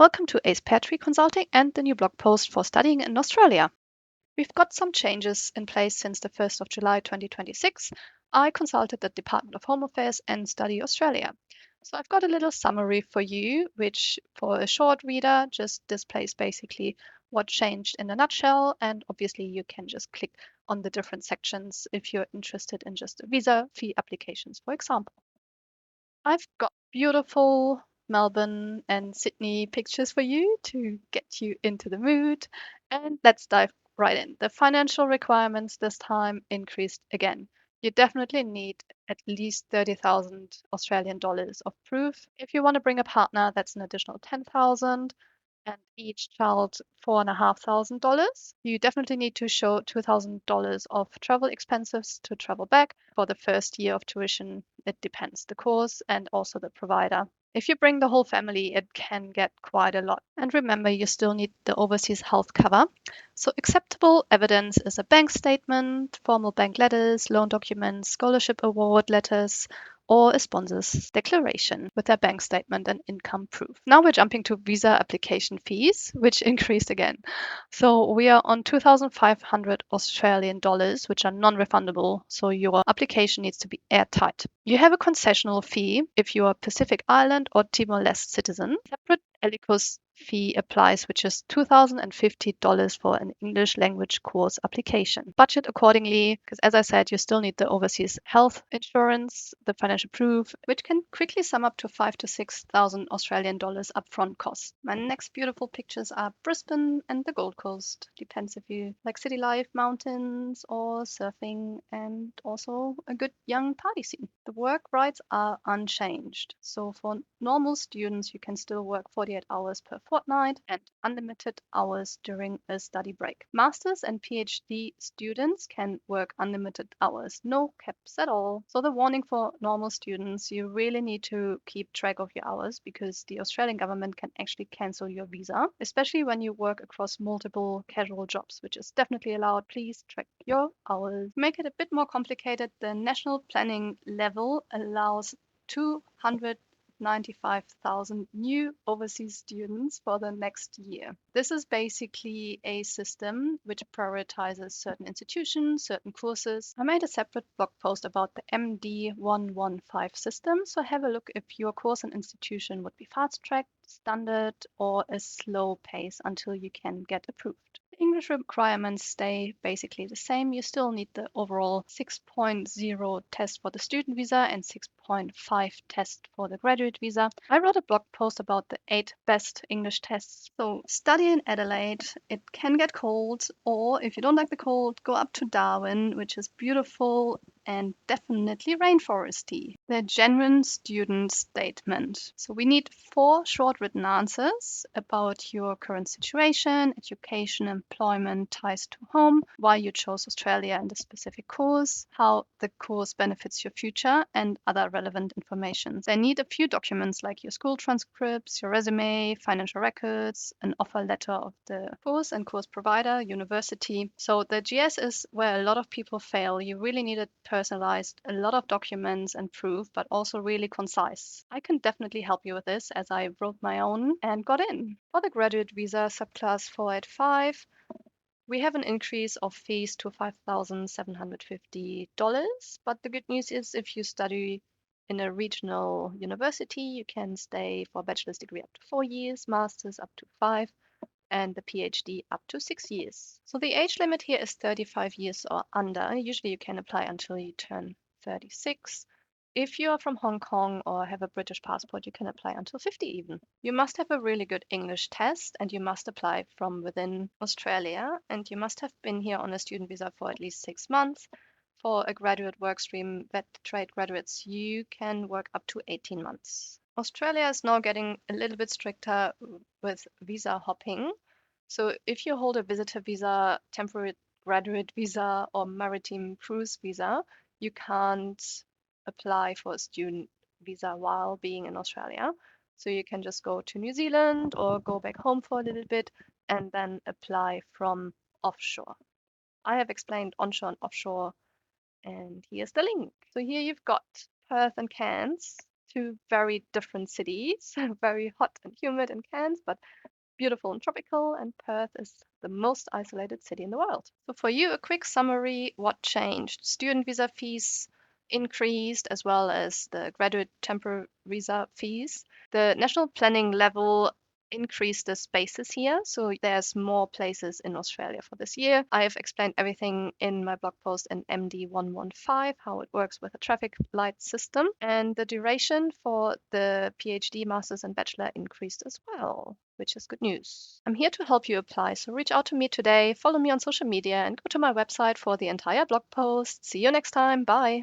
Welcome to Peartree Consulting and the new blog post for studying in Australia. We've got some changes in place since the 1st of July 2026. I consulted the Department of Home Affairs and Study Australia. So I've got a little summary for you, which for a short reader just displays basically what changed in a nutshell. And obviously you can just click on the different sections if you're interested in just visa fee applications, for example. I've got beautiful Melbourne and Sydney pictures for you to get you into the mood. And let's dive right in. The financial requirements this time increased again. You definitely need at least 30,000 Australian dollars of proof. If you want to bring a partner, that's an additional 10,000 and each child $4,500. You definitely need to show $2,000 of travel expenses to travel back. For the first year of tuition, it depends the course and also the provider. If you bring the whole family, it can get quite a lot. And remember, you still need the overseas health cover. So acceptable evidence is a bank statement, formal bank letters, loan documents, scholarship award letters, or a sponsor's declaration with their bank statement and income proof. Now we're jumping to visa application fees, which increased again. So we are on 2,500 Australian dollars, which are non-refundable. So your application needs to be airtight. You have a concessional fee if you are Pacific Island or Timor-Leste citizen. Separate ELICOS fee applies, which is $2,050 for an English language course application. Budget accordingly, because as I said, you still need the overseas health insurance, the financial proof, which can quickly sum up to 5,000 to 6,000 Australian dollars upfront cost. My next beautiful pictures are Brisbane and the Gold Coast. Depends if you like city life, mountains, or surfing, and also a good young party scene. The work rights are unchanged. So for normal students, you can still work 48 hours per fortnight and unlimited hours during a study break. Masters and PhD students can work unlimited hours, no caps at all. So the warning for normal students, you really need to keep track of your hours because the Australian government can actually cancel your visa, especially when you work across multiple casual jobs, which is definitely allowed. Please track your hours. To make it a bit more complicated, the national planning level allows 295,000 new overseas students for the next year. This is basically a system which prioritizes certain institutions, certain courses. I made a separate blog post about the MD115 system, so have a look if your course and institution would be fast-tracked, standard, or a slow pace until you can get approved. English requirements stay basically the same. You still need the overall 6.0 test for the student visa and 6.5 test for the graduate visa. I wrote a blog post about the 8 best English tests. So study in Adelaide. It can get cold, or if you don't like the cold, go up to Darwin, which is beautiful and definitely rainforesty. The genuine student statement. So we need 4 short written answers about your current situation, education, employment, ties to home, why you chose Australia and the specific course, how the course benefits your future, and other relevant information. They need a few documents like your school transcripts, your resume, financial records, an offer letter of the course and course provider, university. So the GS is where a lot of people fail. You really need it personalized, a lot of documents and proof, but also really concise. I can definitely help you with this as I wrote my own and got in. For the graduate visa subclass 485, we have an increase of fees to $5,750. But the good news is if you study in a regional university, you can stay for a bachelor's degree up to 4 years, master's up to 5, and the PhD up to 6 years. So the age limit here is 35 years or under. Usually you can apply until you turn 36. If you are from Hong Kong or have a British passport, you can apply until 50 even. You must have a really good English test and you must apply from within Australia and you must have been here on a student visa for at least 6 months. For a graduate work stream, vet trade graduates, you can work up to 18 months. Australia is now getting a little bit stricter with visa hopping. So if you hold a visitor visa, temporary graduate visa, or maritime cruise visa, you can't apply for a student visa while being in Australia. So you can just go to New Zealand or go back home for a little bit and then apply from offshore. I have explained onshore and offshore, and here's the link. So here you've got Perth and Cairns, Two very different cities, very hot and humid in Cairns, but beautiful and tropical, and Perth is the most isolated city in the world. So for you, a quick summary, what changed? Student visa fees increased, as well as the graduate temporary visa fees. The national planning level increased the spaces here, so there's more places in Australia for this year. I have explained everything in my blog post in MD 115, how it works with a traffic light system, and the duration for the PhD, Masters and Bachelor increased as well, which is good news. I'm here to help you apply, so reach out to me today, follow me on social media, and go to my website for the entire blog post. See you next time. Bye.